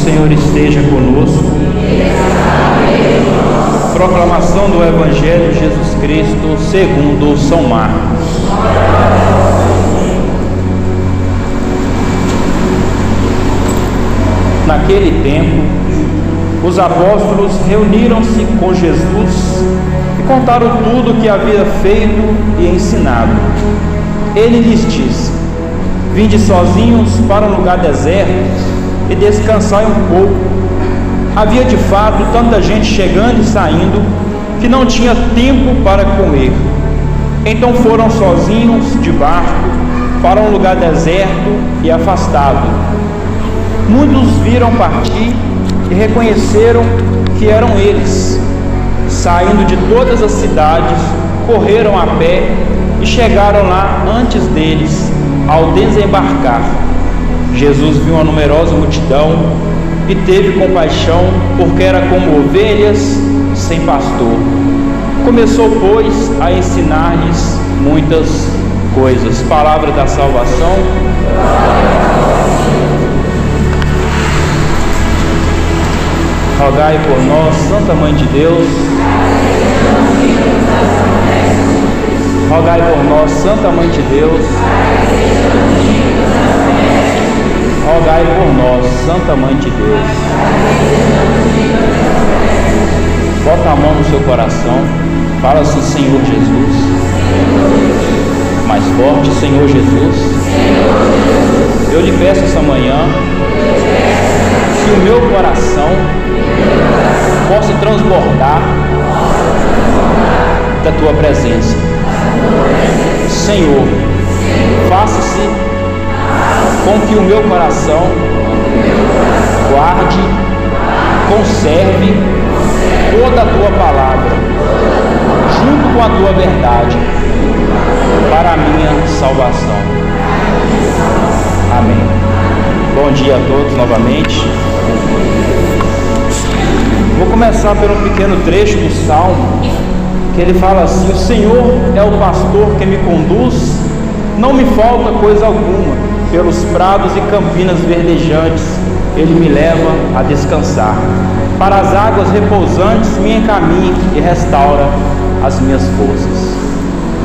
Senhor esteja conosco. Proclamação do Evangelho de Jesus Cristo segundo São Marcos. Naquele tempo, os apóstolos reuniram-se com Jesus e contaram tudo o que havia feito e ensinado. Ele lhes disse: vinde sozinhos para um lugar deserto e descansai um pouco. Havia de fato tanta gente chegando e saindo que não tinha tempo para comer. Então foram sozinhos de barco para um lugar deserto e afastado. Muitos viram partir e reconheceram que eram eles. Saindo de todas as cidades, correram a pé e chegaram lá antes deles. Ao desembarcar, Jesus viu uma numerosa multidão e teve compaixão, porque era como ovelhas sem pastor. Começou, pois, a ensinar-lhes muitas coisas. Palavra da salvação. Rogai por nós, Santa Mãe de Deus. Rogai por nós, Santa Mãe de Deus. Rogai por nós, Santa Mãe de Deus. Bota a mão no seu coração. Fala assim: Senhor Jesus. Mais forte: Senhor Jesus. Eu lhe peço essa manhã que o meu coração possa transbordar da tua presença. Senhor, faça-se com que o meu coração guarde, conserve toda a tua palavra, junto com a tua verdade, para a minha salvação. Amém. Bom dia a todos novamente. Vou começar por um pequeno trecho do Salmo, que ele fala assim: o Senhor é o pastor que me conduz, não me falta coisa alguma. Pelos prados e campinas verdejantes ele me leva a descansar. Para as águas repousantes me encaminha e restaura as minhas forças.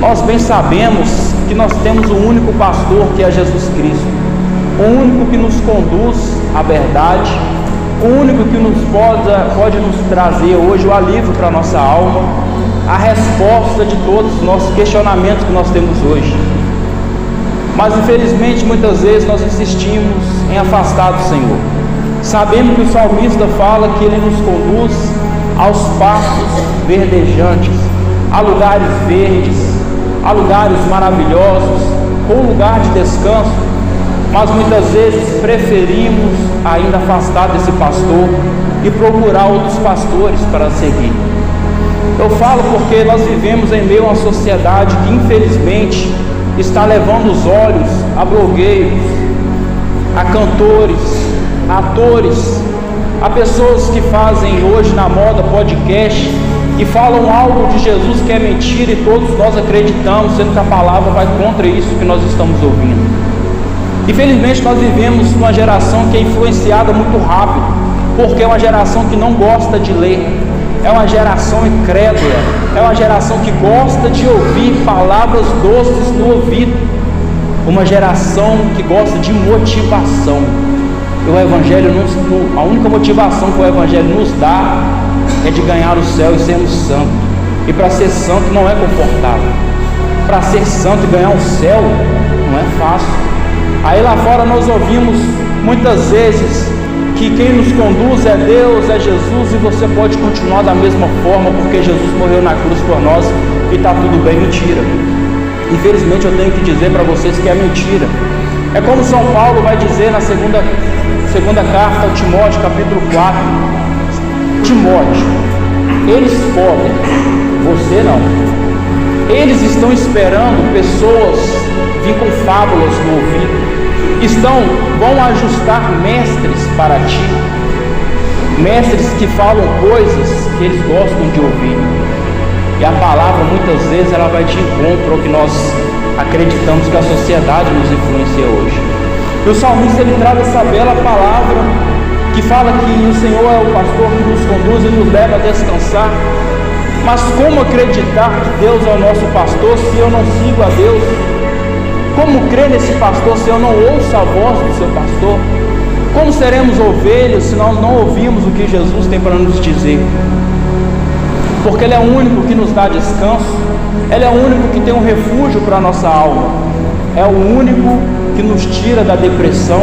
Nós bem sabemos que nós temos um único pastor, que é Jesus Cristo, o único que nos conduz à verdade, o único que nos pode nos trazer hoje o alívio para a nossa alma, a resposta de todos os nossos questionamentos que nós temos hoje. Mas infelizmente muitas vezes nós insistimos em afastar do Senhor. Sabemos que o salmista fala que Ele nos conduz aos pastos verdejantes, a lugares verdes, a lugares maravilhosos, um lugar de descanso. Mas muitas vezes preferimos ainda afastar desse pastor e procurar outros pastores para seguir. Eu falo porque nós vivemos em meio a uma sociedade que infelizmente está levando os olhos a blogueiros, a cantores, a atores, a pessoas que fazem hoje na moda podcast e falam algo de Jesus que é mentira, e todos nós acreditamos, sendo que a palavra vai contra isso que nós estamos ouvindo. Infelizmente nós vivemos numa geração que é influenciada muito rápido, porque é uma geração que não gosta de ler, é uma geração incrédula, é uma geração que gosta de ouvir palavras doces no ouvido, uma geração que gosta de motivação. E o Evangelho, a única motivação que o Evangelho nos dá é de ganhar o céu e sermos santos. E para ser santo não é confortável. Para ser santo e ganhar o céu não é fácil. Aí lá fora nós ouvimos muitas vezes que quem nos conduz é Deus, é Jesus, e você pode continuar da mesma forma porque Jesus morreu na cruz por nós e está tudo bem. Mentira. Infelizmente eu tenho que dizer para vocês que é mentira. É como São Paulo vai dizer na segunda carta ao Timóteo, capítulo 4. Timóteo, eles podem, você não. Eles estão esperando pessoas vir com fábulas no ouvido. Vão ajustar mestres para ti, mestres que falam coisas que eles gostam de ouvir, e a palavra muitas vezes ela vai de encontro ao que nós acreditamos que a sociedade nos influencia hoje. E o salmista ele traz essa bela palavra que fala que o Senhor é o pastor que nos conduz e nos leva a descansar. Mas como acreditar que Deus é o nosso pastor se eu não sigo a Deus? Como crer nesse pastor se eu não ouço a voz do seu pastor? Como seremos ovelhas se nós não ouvimos o que Jesus tem para nos dizer? Porque Ele é o único que nos dá descanso, Ele é o único que tem um refúgio para a nossa alma, é o único que nos tira da depressão,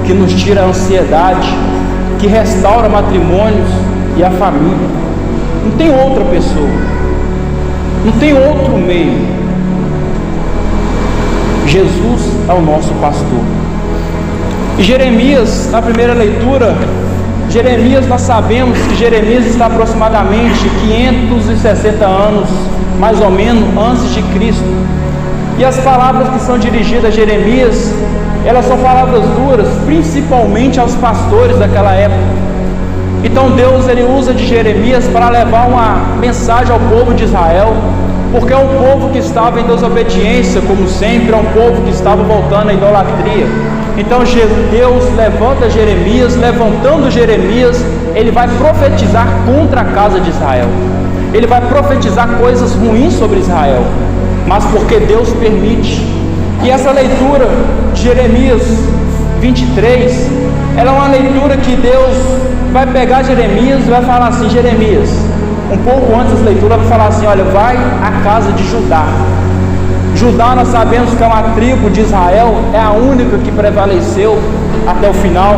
que nos tira a ansiedade, que restaura matrimônios e a família. Não tem outra pessoa, não tem outro meio. Jesus é o nosso pastor. E Jeremias, na primeira leitura, Jeremias, nós sabemos que Jeremias está aproximadamente 560 anos, mais ou menos, antes de Cristo. E as palavras que são dirigidas a Jeremias, elas são palavras duras, principalmente aos pastores daquela época. Então Deus, Ele usa de Jeremias para levar uma mensagem ao povo de Israel, porque é um povo que estava em desobediência, como sempre, é um povo que estava voltando à idolatria. Então Deus levanta Jeremias, levantando Jeremias, Ele vai profetizar contra a casa de Israel. Ele vai profetizar coisas ruins sobre Israel, mas porque Deus permite. E essa leitura de Jeremias 23, ela é uma leitura que Deus vai pegar Jeremias e vai falar assim: Jeremias, um pouco antes da leitura, vai falar assim: olha, vai à casa de Judá. Judá, nós sabemos que é uma tribo de Israel, é a única que prevaleceu até o final,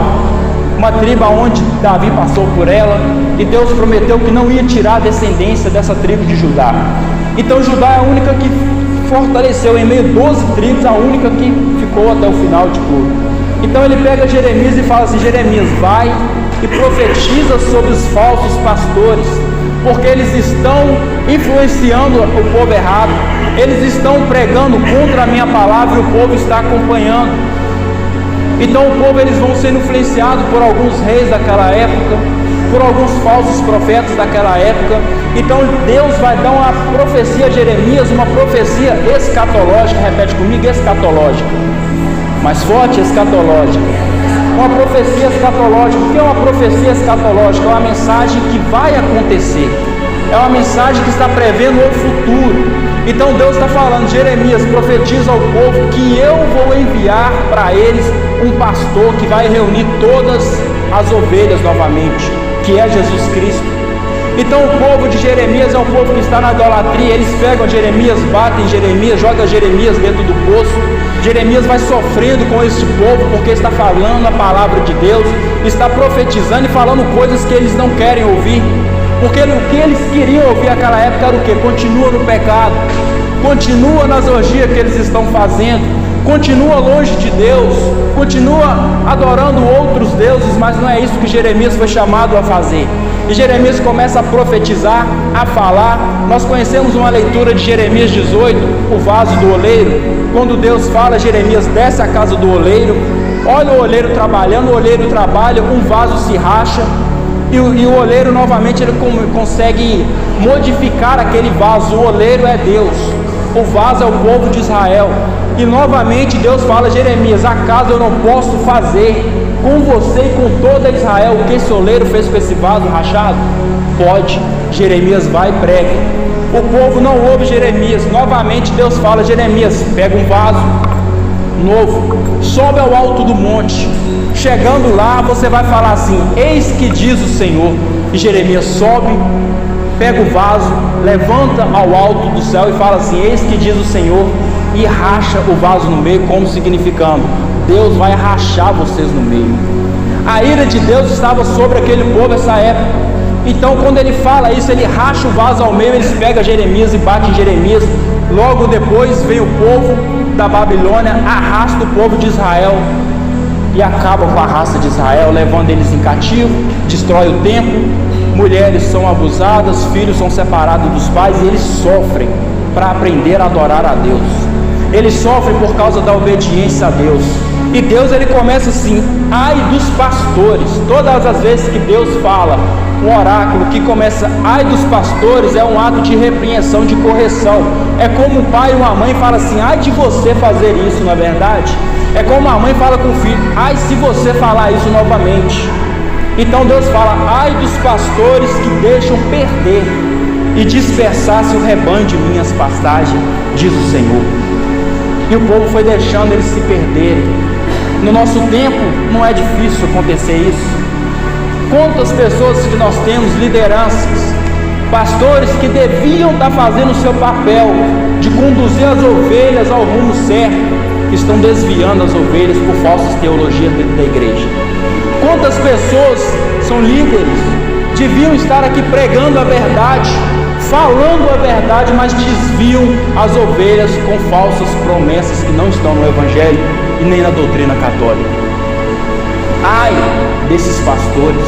uma tribo onde Davi passou por ela, e Deus prometeu que não ia tirar a descendência dessa tribo de Judá. Então Judá é a única que fortaleceu, em meio a 12 tribos, a única que ficou até o final de tudo. Então ele pega Jeremias e fala assim: Jeremias, vai e profetiza sobre os falsos pastores, porque eles estão influenciando o povo errado, eles estão pregando contra a minha palavra e o povo está acompanhando. Então o povo, eles vão sendo influenciados por alguns reis daquela época, por alguns falsos profetas daquela época. Então Deus vai dar uma profecia a Jeremias, uma profecia escatológica. Repete comigo: escatológica. Mais forte: escatológica. Uma profecia escatológica. O que é uma profecia escatológica? É uma mensagem que vai acontecer, é uma mensagem que está prevendo o futuro. Então Deus está falando: Jeremias, profetiza ao povo que eu vou enviar para eles um pastor que vai reunir todas as ovelhas novamente, que é Jesus Cristo. Então o povo de Jeremias é um povo que está na idolatria. Eles pegam Jeremias, batem Jeremias, jogam Jeremias dentro do poço. Jeremias vai sofrendo com esse povo, porque está falando a palavra de Deus, está profetizando e falando coisas que eles não querem ouvir, porque o que eles queriam ouvir naquela época era o que? Continua no pecado, continua nas orgias que eles estão fazendo, continua longe de Deus, continua adorando outros deuses. Mas não é isso que Jeremias foi chamado a fazer. E Jeremias começa a profetizar, a falar. Nós conhecemos uma leitura de Jeremias 18, o vaso do oleiro, quando Deus fala: Jeremias, desce à casa do oleiro, olha o oleiro trabalhando, o oleiro trabalha, um vaso se racha, e o oleiro novamente ele consegue modificar aquele vaso. O oleiro é Deus, o vaso é o povo de Israel. E novamente Deus fala: Jeremias, acaso eu não posso fazer com você e com toda Israel o que esse oleiro fez com esse vaso rachado? Pode. Jeremias vai e prega. O povo não ouve Jeremias. Novamente Deus fala: Jeremias, pega um vaso novo, sobe ao alto do monte. Chegando lá, você vai falar assim: eis que diz o Senhor. E Jeremias sobe, pega o vaso, levanta ao alto do céu e fala assim: eis que diz o Senhor, e racha o vaso no meio, como significando: Deus vai rachar vocês no meio. A ira de Deus estava sobre aquele povo nessa época. Então quando ele fala isso, ele racha o vaso ao meio. Eles pegam Jeremias e batem em Jeremias. Logo depois vem o povo da Babilônia, arrasta o povo de Israel e acaba com a raça de Israel, levando eles em cativo, destrói o templo. Mulheres são abusadas, filhos são separados dos pais, e eles sofrem para aprender a adorar a Deus. Eles sofrem por causa da obediência a Deus. E Deus, ele começa assim: ai dos pastores. Todas as vezes que Deus fala um oráculo que começa ai dos pastores, é um ato de repreensão, de correção. É como um pai e uma mãe fala assim: ai de você fazer isso, na verdade. É como a mãe fala com o filho: ai se você falar isso novamente. Então Deus fala: ai dos pastores que deixam perder e dispersar-se o rebanho de minhas pastagens, diz o Senhor. E o povo foi deixando eles se perderem. No nosso tempo não é difícil acontecer isso. Quantas pessoas que nós temos, lideranças, pastores que deviam estar fazendo o seu papel de conduzir as ovelhas ao rumo certo, estão desviando as ovelhas por falsas teologias dentro da igreja. Quantas pessoas são líderes, deviam estar aqui pregando a verdade, falando a verdade, mas desviam as ovelhas com falsas promessas que não estão no Evangelho e nem na doutrina católica. Ai desses pastores,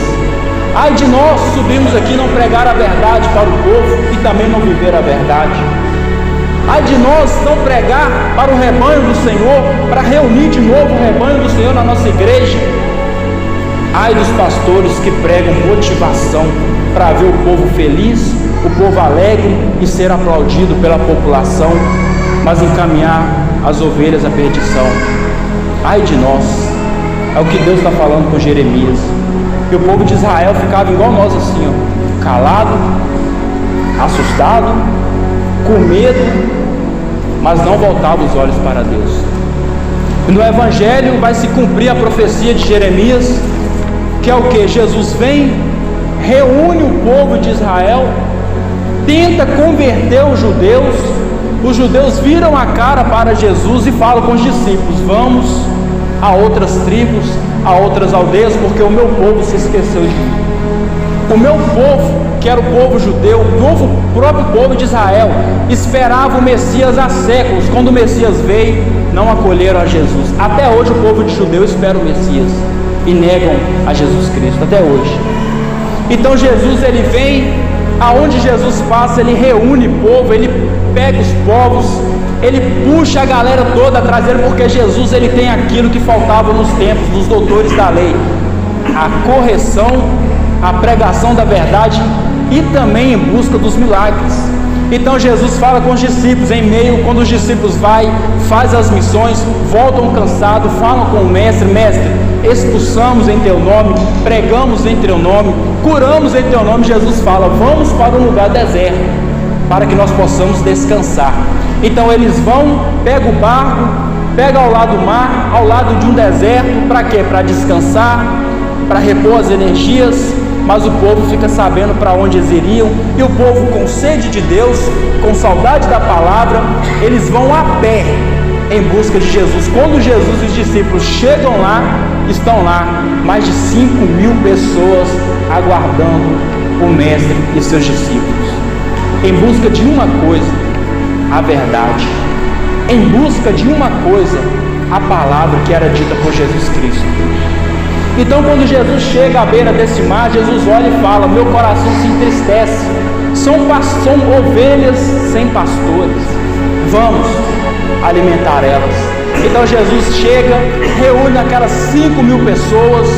ai de nós subirmos aqui e não pregar a verdade para o povo e também não viver a verdade. Ai de nós não pregar para o rebanho do Senhor, para reunir de novo o rebanho do Senhor na nossa igreja. Ai dos pastores que pregam motivação para ver o povo feliz, o povo alegre e ser aplaudido pela população, mas encaminhar as ovelhas à perdição. Ai de nós, é o que Deus está falando com Jeremias. E o povo de Israel ficava igual nós assim, ó, calado, assustado, com medo, mas não voltava os olhos para Deus. E no Evangelho vai se cumprir a profecia de Jeremias, que é o que? Jesus vem, reúne o povo de Israel, tenta converter os judeus viram a cara para Jesus e falam com os discípulos: vamos a outras tribos, a outras aldeias, porque o meu povo se esqueceu de mim. O meu povo, que era o povo judeu, o próprio povo de Israel, esperava o Messias há séculos. Quando o Messias veio, não acolheram a Jesus. Até hoje o povo de judeu espera o Messias e negam a Jesus Cristo, até hoje. Então Jesus, ele vem, aonde Jesus passa, ele reúne o povo, ele pega os povos, ele puxa a galera toda atrás dele, porque Jesus, ele tem aquilo que faltava nos tempos dos doutores da lei: a correção, a pregação da verdade e também em busca dos milagres. Então Jesus fala com os discípulos em meio, quando os discípulos faz as missões, voltam cansados, falam com o mestre: mestre, expulsamos em teu nome, pregamos em teu nome, curamos em teu nome. Jesus fala: vamos para um lugar deserto, para que nós possamos descansar. Então eles vão, pegam o barco, pegam ao lado do mar, ao lado de um deserto, para quê? Para descansar, para repor as energias. Mas o povo fica sabendo para onde eles iriam, e o povo, com sede de Deus, com saudade da palavra, eles vão a pé em busca de Jesus. Quando Jesus e os discípulos chegam lá, estão lá mais de 5.000 pessoas aguardando o mestre e seus discípulos, em busca de uma coisa: a verdade, em busca de uma coisa: a palavra que era dita por Jesus Cristo. Então, quando Jesus chega à beira desse mar, Jesus olha e fala: meu coração se entristece, são ovelhas sem pastores, vamos alimentar elas. Então Jesus chega, reúne aquelas 5.000 pessoas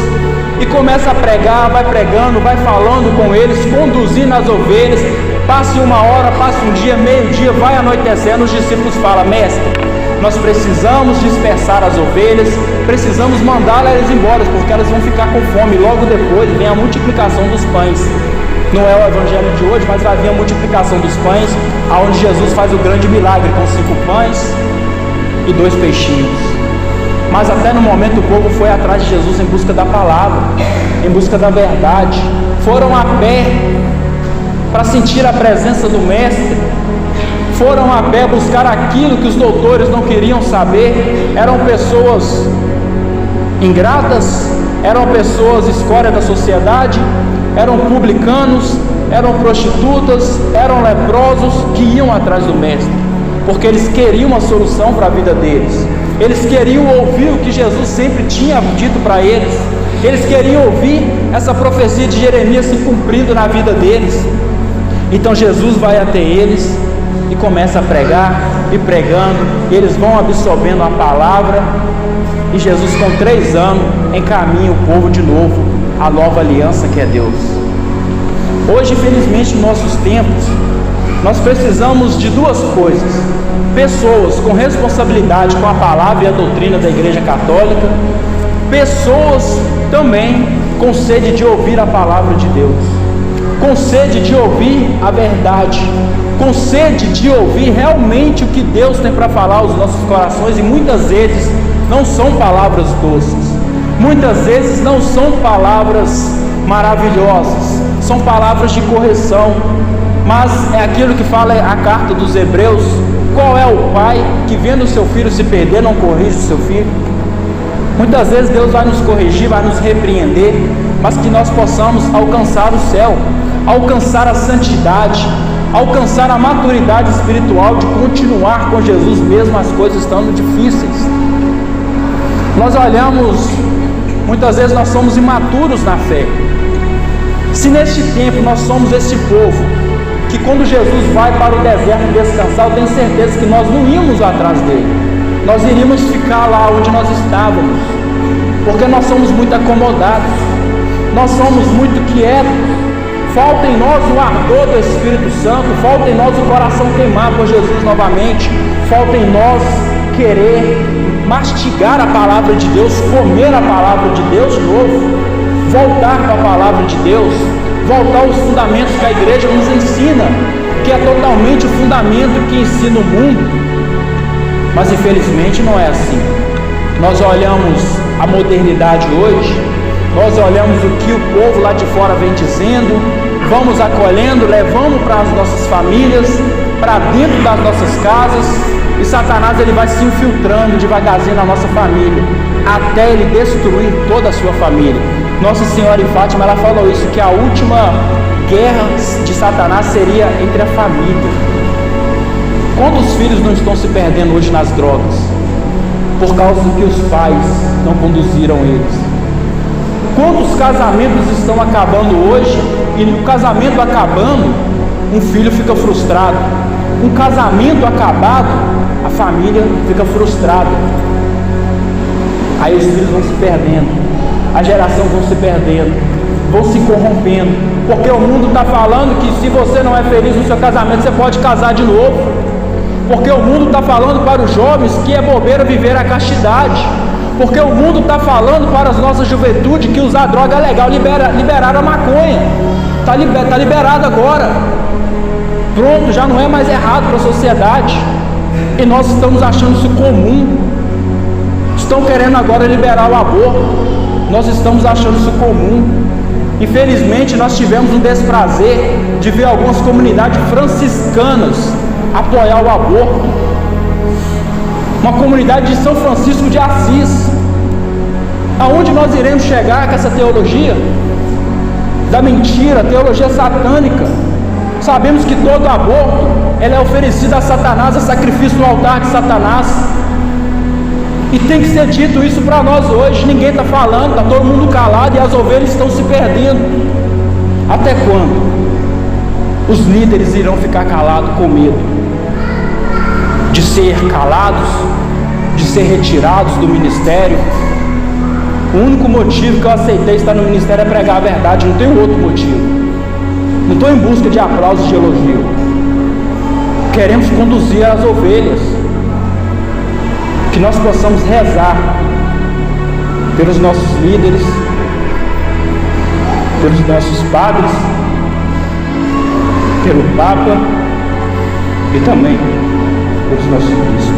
e começa a pregar, vai pregando, vai falando com eles, conduzindo as ovelhas. Passe uma hora, passe um dia, meio-dia, vai anoitecendo, os discípulos falam: mestre, nós precisamos dispersar as ovelhas, precisamos mandar elas embora, porque elas vão ficar com fome. Logo depois vem a multiplicação dos pães. Não é o evangelho de hoje, mas vai vir a multiplicação dos pães, aonde Jesus faz o grande milagre com 5 pães e 2 peixinhos. Mas até no momento o povo foi atrás de Jesus em busca da palavra, em busca da verdade. Foram a pé para sentir a presença do mestre, foram a pé buscar aquilo que os doutores não queriam saber. Eram pessoas ingratas, eram pessoas escória da sociedade, eram publicanos, eram prostitutas, eram leprosos, que iam atrás do mestre, porque eles queriam uma solução para a vida deles. Eles queriam ouvir o que Jesus sempre tinha dito para eles. Eles queriam ouvir essa profecia de Jeremias se cumprindo na vida deles. Então Jesus vai até eles e começa a pregar, e pregando, e eles vão absorvendo a palavra, e Jesus, com 3 anos, encaminha o povo de novo à nova aliança, que é Deus. Hoje, infelizmente, em nossos tempos, nós precisamos de 2 coisas: pessoas com responsabilidade com a palavra e a doutrina da Igreja Católica, pessoas também com sede de ouvir a palavra de Deus, com sede de ouvir a verdade, com sede de ouvir realmente o que Deus tem para falar aos nossos corações. E muitas vezes não são palavras doces, muitas vezes não são palavras maravilhosas, são palavras de correção, mas é aquilo que fala a carta dos Hebreus: qual é o pai que, vendo o seu filho se perder, não corrige o seu filho? Muitas vezes Deus vai nos corrigir, vai nos repreender, mas que nós possamos alcançar o céu, alcançar a santidade, alcançar a maturidade espiritual de continuar com Jesus mesmo as coisas estando difíceis. Nós olhamos, muitas vezes nós somos imaturos na fé. Se neste tempo nós somos esse povo que, quando Jesus vai para o deserto descansar, eu tenho certeza que nós não íamos atrás dele, nós iríamos ficar lá onde nós estávamos, porque nós somos muito acomodados, nós somos muito quietos. Falta em nós o ardor do Espírito Santo, falta em nós o coração queimar por Jesus novamente, falta em nós querer mastigar a palavra de Deus, comer a palavra de Deus de novo, voltar para a palavra de Deus, voltar aos fundamentos que a igreja nos ensina, que é totalmente o fundamento que ensina o mundo. Mas infelizmente não é assim. Nós olhamos a modernidade hoje, nós olhamos o que o povo lá de fora vem dizendo, vamos acolhendo, levando para as nossas famílias, para dentro das nossas casas, e Satanás ele vai se infiltrando devagarzinho na nossa família, até ele destruir toda a sua família. Nossa Senhora em Fátima, ela falou isso, que a última guerra de Satanás seria entre a família. Quantos filhos não estão se perdendo hoje nas drogas, por causa que os pais não conduziram eles? Quantos casamentos estão acabando hoje, e no casamento acabando, um filho fica frustrado? Um casamento acabado, a família fica frustrada. Aí os filhos vão se perdendo, a geração vão se perdendo, vão se corrompendo, porque o mundo está falando que se você não é feliz no seu casamento, você pode casar de novo. Porque o mundo está falando para os jovens que é bobeira viver a castidade. Porque o mundo está falando para as nossas juventude que usar droga é legal. Liberaram a maconha, está liberado agora. Pronto, já não é mais errado para a sociedade. E nós estamos achando isso comum. Estão querendo agora liberar o aborto, nós estamos achando isso comum. Infelizmente nós tivemos um desprazer de ver algumas comunidades franciscanas apoiar o aborto. Uma comunidade de São Francisco de Assis. Aonde nós iremos chegar com essa teologia da mentira, teologia satânica? Sabemos que todo aborto ele é oferecido a Satanás, a sacrifício no altar de Satanás. E tem que ser dito isso para nós hoje. Ninguém está falando, está todo mundo calado e as ovelhas estão se perdendo. Até quando os líderes irão ficar calados com medo de ser calados, de ser retirados do ministério? O único motivo que eu aceitei estar no ministério é pregar a verdade, não tem outro motivo. Não estou em busca de aplausos, de elogio. Queremos conduzir as ovelhas. Que nós possamos rezar pelos nossos líderes, pelos nossos padres, pelo Papa e também pelos nossos bispos.